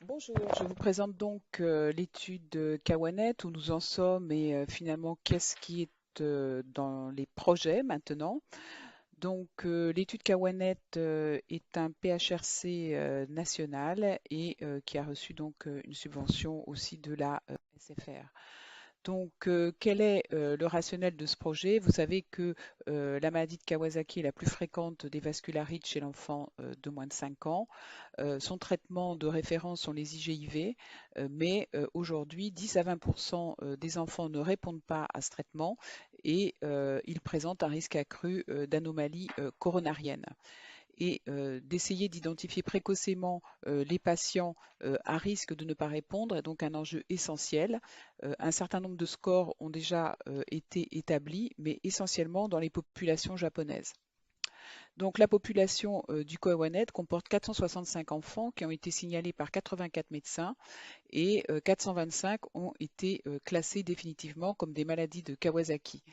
Bonjour, je vous présente donc l'étude Kawanet, où nous en sommes et finalement qu'est-ce qui est dans les projets maintenant. Donc l'étude Kawanet est un PHRC national et qui a reçu donc une subvention aussi de la SFR. Donc, quel est le rationnel de ce projet? Vous savez que la maladie de Kawasaki est la plus fréquente des vascularites chez l'enfant de moins de 5 ans. Son traitement de référence sont les IGIV, mais aujourd'hui, 10 à 20% des enfants ne répondent pas à ce traitement et ils présentent un risque accru d'anomalies coronariennes et d'essayer d'identifier précocement les patients à risque de ne pas répondre est donc un enjeu essentiel. Un certain nombre de scores ont déjà été établis, mais essentiellement dans les populations japonaises. Donc la population du Kowenet comporte 465 enfants qui ont été signalés par 84 médecins et 425 ont été classés définitivement comme des maladies de Kawasaki.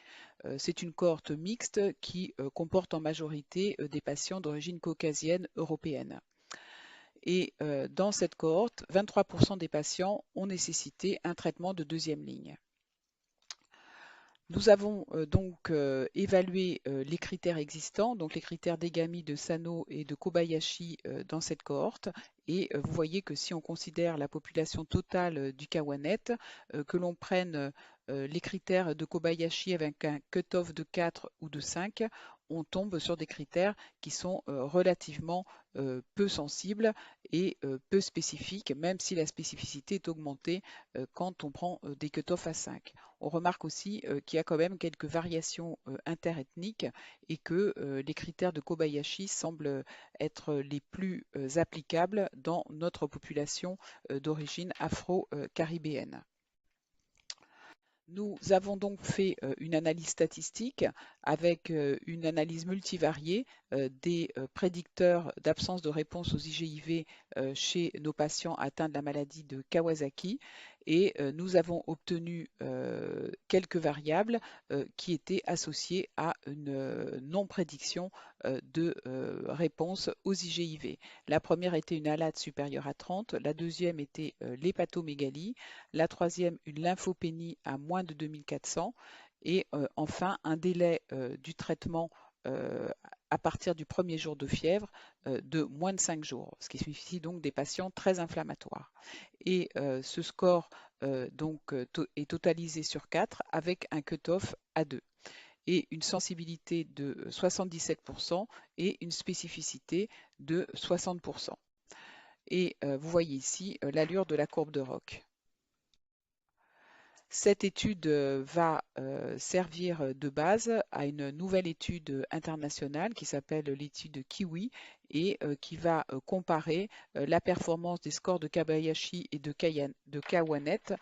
C'est une cohorte mixte qui comporte en majorité des patients d'origine caucasienne européenne. Et dans cette cohorte, 23% des patients ont nécessité un traitement de deuxième ligne. Nous avons donc évalué les critères existants, donc les critères d'Egami, de Sano et de Kobayashi dans cette cohorte. Et vous voyez que si on considère la population totale du Kawanet, que l'on prenne les critères de Kobayashi avec un cut-off de 4 ou de 5, on tombe sur des critères qui sont relativement peu sensibles et peu spécifiques, même si la spécificité est augmentée quand on prend des cut-offs à 5. On remarque aussi qu'il y a quand même quelques variations interethniques et que les critères de Kobayashi semblent être les plus applicables dans notre population d'origine afro-caribéenne. Nous avons donc fait une analyse statistique avec une analyse multivariée des prédicteurs d'absence de réponse aux IGIV chez nos patients atteints de la maladie de Kawasaki et nous avons obtenu quelques variables qui étaient associées à une non-prédiction de réponse aux IGIV. La première était une ALAT supérieure à 30, la deuxième était l'hépatomégalie, la troisième une lymphopénie à moins de 2400 et enfin un délai du traitement à partir du premier jour de fièvre de moins de 5 jours, ce qui signifie donc des patients très inflammatoires. Et ce score est totalisé sur 4 avec un cut-off à 2 et une sensibilité de 77% et une spécificité de 60%. Et vous voyez ici l'allure de la courbe de Roch. Cette étude va servir de base à une nouvelle étude internationale qui s'appelle l'étude Kiwi et qui va comparer la performance des scores de Kobayashi et de Kawanet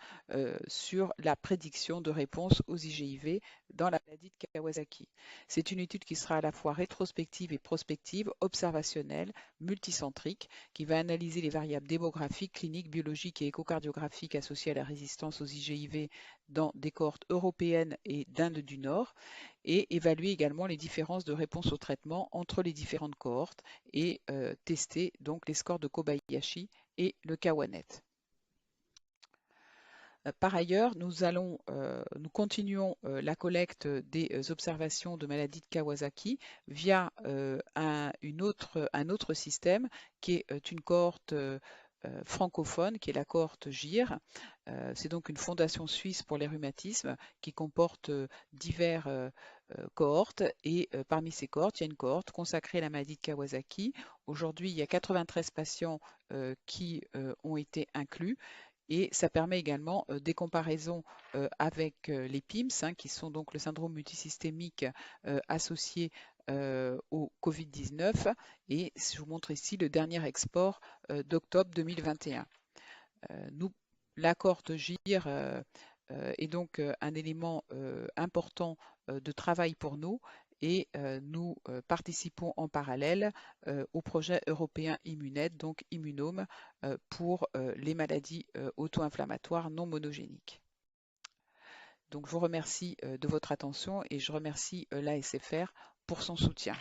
sur la prédiction de réponse aux IGIV dans la maladie de Kawasaki. C'est une étude qui sera à la fois rétrospective et prospective, observationnelle, multicentrique, qui va analyser les variables démographiques, cliniques, biologiques et échocardiographiques associées à la résistance aux IGIV dans des cohortes européennes et d'Inde du Nord et évaluer également les différences de réponse au traitement entre les différentes cohortes et tester donc les scores de Kobayashi et le Kawanet. Par ailleurs, nous continuons la collecte des observations de maladie de Kawasaki via un autre système qui est une cohorte francophone, qui est la cohorte GIR. C'est donc une fondation suisse pour les rhumatismes qui comporte divers cohortes et parmi ces cohortes, il y a une cohorte consacrée à la maladie de Kawasaki. Aujourd'hui, il y a 93 patients qui ont été inclus. Et ça permet également des comparaisons avec les PIMS, qui sont donc le syndrome multisystémique associé au Covid-19. Et je vous montre ici le dernier export d'octobre 2021. La cohorte GIR est donc un élément important de travail pour nous et nous participons en parallèle au projet européen Immunet, donc Immunome, pour les maladies auto-inflammatoires non monogéniques. Donc je vous remercie de votre attention et je remercie l'ASFR pour son soutien.